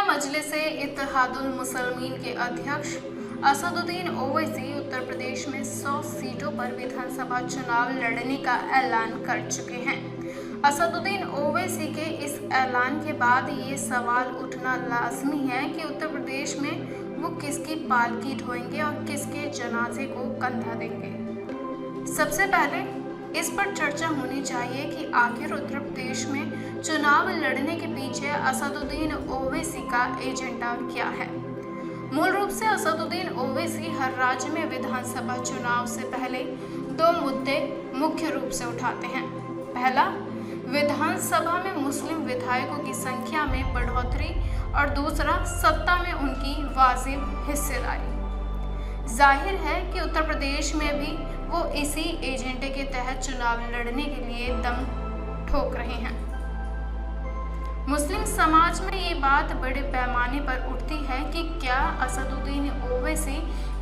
मजलिस इत्तेहादुल मुसलमीन के अध्यक्ष असदुद्दीन ओवैसी उत्तर प्रदेश में 100 सीटों पर विधानसभा चुनाव लड़ने का ऐलान कर चुके हैं। असदुद्दीन ओवैसी के इस ऐलान के बाद ये सवाल उठना लाजमी है कि उत्तर प्रदेश में वो किसकी पालकी ढोएंगे और किसके जनाजे को कंधा देंगे। सबसे पहले इस पर चर्चा होनी चाहिए कि आखिर उत्तर प्रदेश में चुनाव लड़ने के पीछे असदुद्दीन ओवैसी का एजेंडा क्या है। मूल रूप से असदुद्दीन ओवैसी हर राज्य में विधानसभा चुनाव से पहले दो मुद्दे मुख्य रूप से उठाते हैं। पहला, विधानसभा में मुस्लिम विधायकों की संख्या में बढ़ोतरी और दूसरा, सत्ता में उनकी वाजिब हिस्सेदारी। जाहिर है कि उत्तर प्रदेश में भी वो इसी एजेंडे के तहत चुनाव लड़ने के लिए दम ठोक रहे हैं। मुस्लिम समाज में ये बात बड़े पैमाने पर उठती है कि क्या असदुद्दीन ओवैसी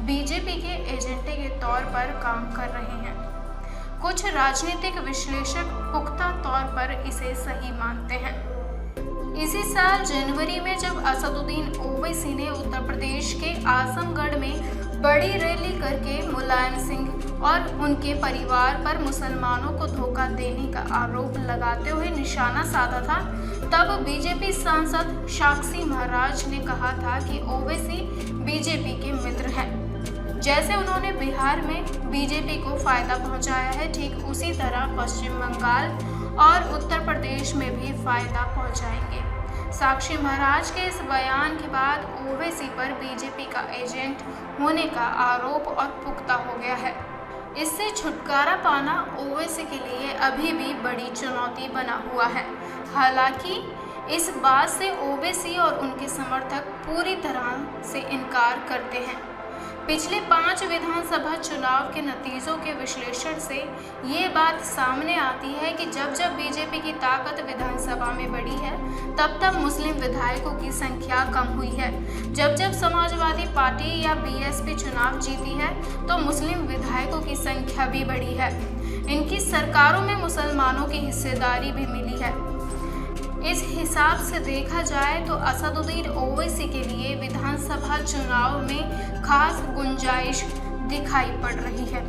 बीजेपी के एजेंडे के तौर पर काम कर रहे हैं। कुछ राजनीतिक विश्लेषक पुख्ता तौर पर इसे सही मानते हैं। इसी साल जनवरी में जब असदुद्दीन ओवैसी ने उत्तर प्रदेश के आजमगढ़ में बड़ी रैली करके मुलायम सिंह और उनके परिवार पर मुसलमानों को धोखा देने का आरोप लगाते हुए निशाना साधा था, तब बीजेपी सांसद साक्षी महाराज ने कहा था कि ओवैसी बीजेपी के मित्र हैं। जैसे उन्होंने बिहार में बीजेपी को फायदा पहुंचाया है, ठीक उसी तरह पश्चिम बंगाल और उत्तर प्रदेश में भी फायदा पहुंचाएंगे। साक्षी महाराज के इस बयान के बाद ओवैसी पर बीजेपी का एजेंट होने का आरोप और पुख्ता हो गया है। इससे छुटकारा पाना ओवैसी के लिए अभी भी बड़ी चुनौती बना हुआ है। हालांकि इस बात से ओवैसी और उनके समर्थक पूरी तरह से इनकार करते हैं। पिछले 5 विधानसभा चुनाव के नतीजों के विश्लेषण से ये बात सामने आती है कि जब जब बीजेपी की ताकत विधानसभा में बढ़ी है, तब तब मुस्लिम विधायकों की संख्या कम हुई है। जब जब समाजवादी पार्टी या बीएसपी चुनाव जीती है, तो मुस्लिम विधायकों की संख्या भी बढ़ी है। इनकी सरकारों में मुसलमानों की हिस्सेदारी भी मिली है। इस हिसाब से देखा जाए तो असदुद्दीन ओवैसी के लिए विधानसभा चुनाव में खास गुंजाइश दिखाई पड़ रही है।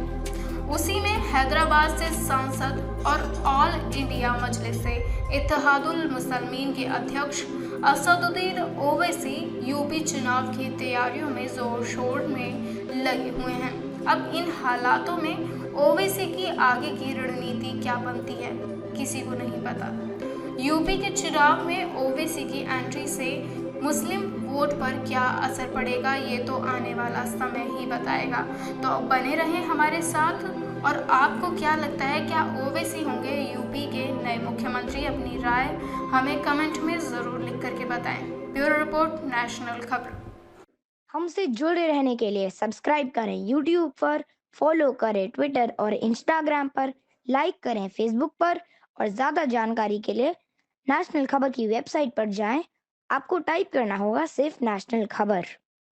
उसी में हैदराबाद से सांसद और ऑल इंडिया मजलिस से इत्तेहादुल मुसलमीन के अध्यक्ष असदुद्दीन ओवैसी यूपी चुनाव की तैयारियों में जोर शोर में लगे हुए हैं। अब इन हालातों में ओवैसी की आगे की रणनीति क्या बनती है, किसी को नहीं पता। यूपी के चुनाव में ओवैसी की एंट्री से मुस्लिम वोट पर क्या असर पड़ेगा, ये तो आने वाला समय ही बताएगा। तो बने रहें हमारे साथ। और आपको क्या लगता है, क्या ओवैसी होंगे यूपी के नए मुख्यमंत्री? अपनी राय हमें कमेंट में ज़रूर लिख करके बताएं। ब्यूरो रिपोर्ट, नेशनल खबर। हमसे जुड़े रहने के लिए सब्सक्राइब करें यूट्यूब पर, फॉलो करें ट्विटर और इंस्टाग्राम पर, लाइक करें फेसबुक पर और ज़्यादा जानकारी के लिए नेशनल खबर की वेबसाइट पर जाएं। आपको टाइप करना होगा सिर्फ नेशनल खबर।